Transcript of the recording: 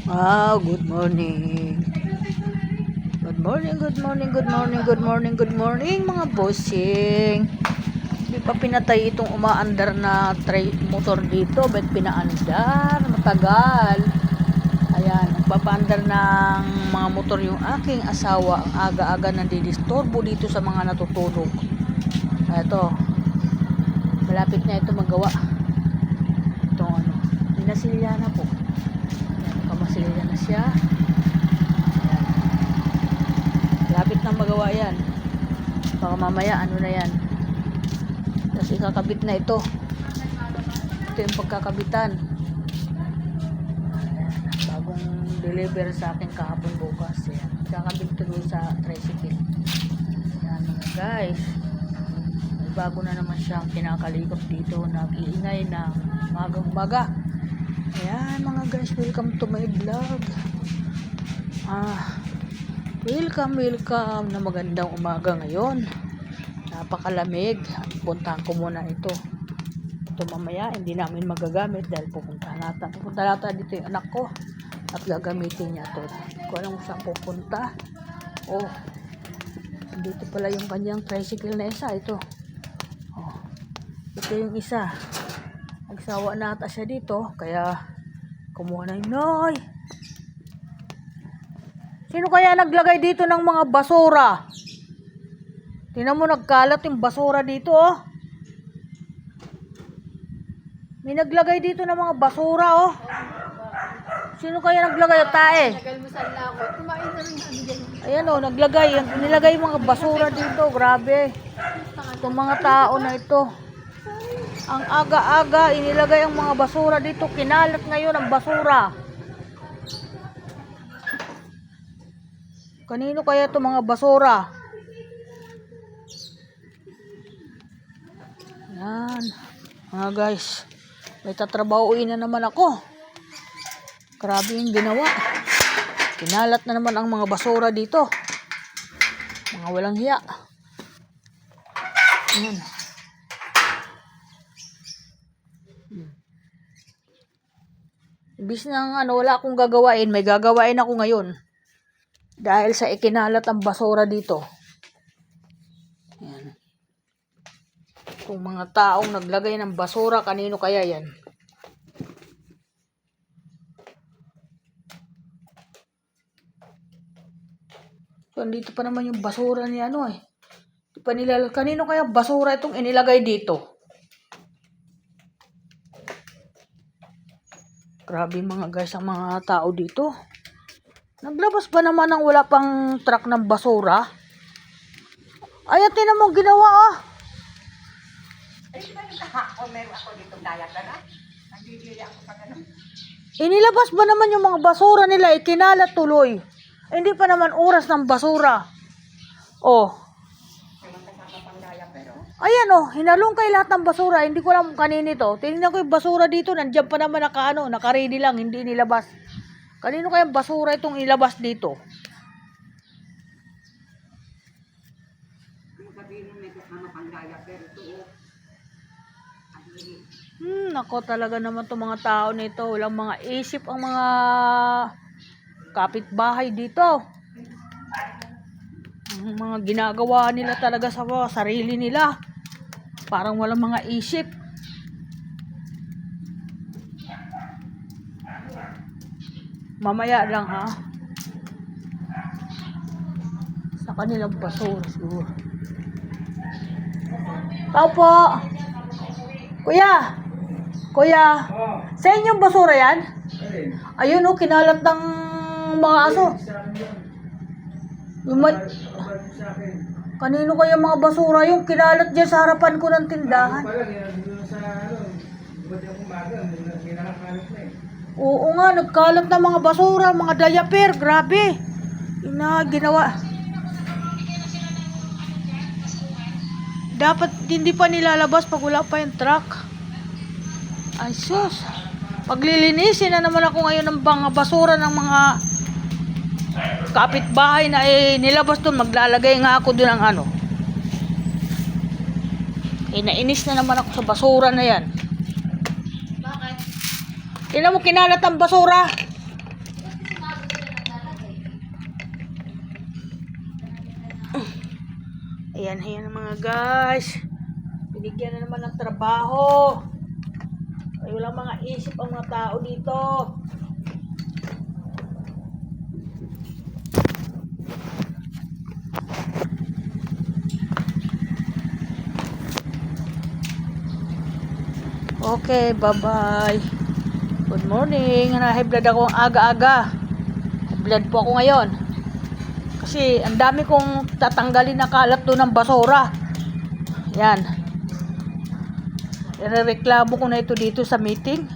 Good morning. Good morning, good morning, good morning, good morning, good morning mga bossing. Hindi pa pinatay itong umaandar na motor dito. Ba't pinaandar? Matagal. Ayan, nagpapaandar ng mga motor yung aking asawa. Ang aga-aga nandidisturbo dito sa mga natutulog. Ito, malapit na ito magawa. Ito pinasilya na po. Kamasilya na siya. Ayan. Lapit na magawa yan. Baka mamaya ano na yan. Tapos ikakabit na ito. Ito yung pagkakabitan. Bagong deliver sa akin kahapon bukas. Ayan. Ikakabit ito doon sa tricycle. Ayan mga guys. May bago na naman siyang kinakalikot dito. Nag-iingay na magang-maga. Ayan mga guys, welcome to my vlog. Welcome na magandang umaga ngayon. Napakalamig. Puntahan ko muna ito. Ito mamaya hindi namin magagamit dahil pupunta natin dito yung anak ko at gagamitin niya ito. Hindi ko alam kung saan pupunta. Dito pala yung kanyang tricycle na isa. Ito yung isa. Nagsawa na ata siya dito, kaya kumuha na yung Noy. Sino kaya naglagay dito ng mga basura? Tingnan mo, nagkalat yung basura dito, oh. May naglagay dito ng mga basura, oh. Sino kaya naglagay? Tae. Ayan, oh, nilagay mga basura dito. Grabe. Itong mga tao na ito. Ang aga-aga, inilagay ang mga basura dito. Kinalat ngayon ang basura. Kanino kaya itong mga basura? Yan. Mga guys, may tatrabahuin na naman ako. Grabe yung ginawa. Kinalat na naman ang mga basura dito. Mga walang hiya. Yan. Ibis na wala akong gagawain, may gagawain ako ngayon. Dahil sa ikinalat ang basura dito. Ayan. Kung mga taong naglagay ng basura, kanino kaya yan? So, dito pa naman yung basura ni kanino kaya basura itong inilagay dito? Grabe mga guys ang mga tao dito. Naglabas ba naman ng wala pang truck ng basura? Ay, tinan mo ginawa, ah. Inilabas ba naman yung mga basura nila? Ikinalat tuloy. Hindi pa naman oras ng basura. Ayan, hinalungkay lahat ng basura. Hindi ko alam kanino ito. Tingnan ko yung basura dito. Nandiyan pa naman naka-ready lang. Hindi nilabas. Kanino kaya basura itong ilabas dito? Nako talaga naman itong mga tao nito. Walang mga isip ang mga kapitbahay dito. Ang mga ginagawa nila talaga sa sarili nila. Parang walang mga isip. Mamaya lang, ha? Sa kanilang basura siguro. Tao po. Kuya. Sa inyong basura yan? Ayun, kinalat ng mga aso. Kanino kaya mga basura yung kinalat dyan sa harapan ko ng tindahan? Oo nga, nagkalat na mga basura, mga diaper, grabe. Ginawa. Dapat hindi pa nilalabas pag wala pa yung truck. Ay sus. Paglilinisin na naman ako ngayon ng mga basura ng mga kapitbahay na nilabas doon. Maglalagay nga ako doon ng nainis na naman ako sa basura na yan. Bakit? Tingnan mo, kinalat ang basura. Ayan mga guys. Binigyan na naman ng trabaho. Ay, walang mga isip ang mga tao dito. Okay, bye-bye. Good morning. High blood ako ang aga-aga. High blood po ako ngayon. Kasi ang dami kong tatanggalin na kalat doon ng basura. Yan. Irereklamo ko na ito dito sa meeting.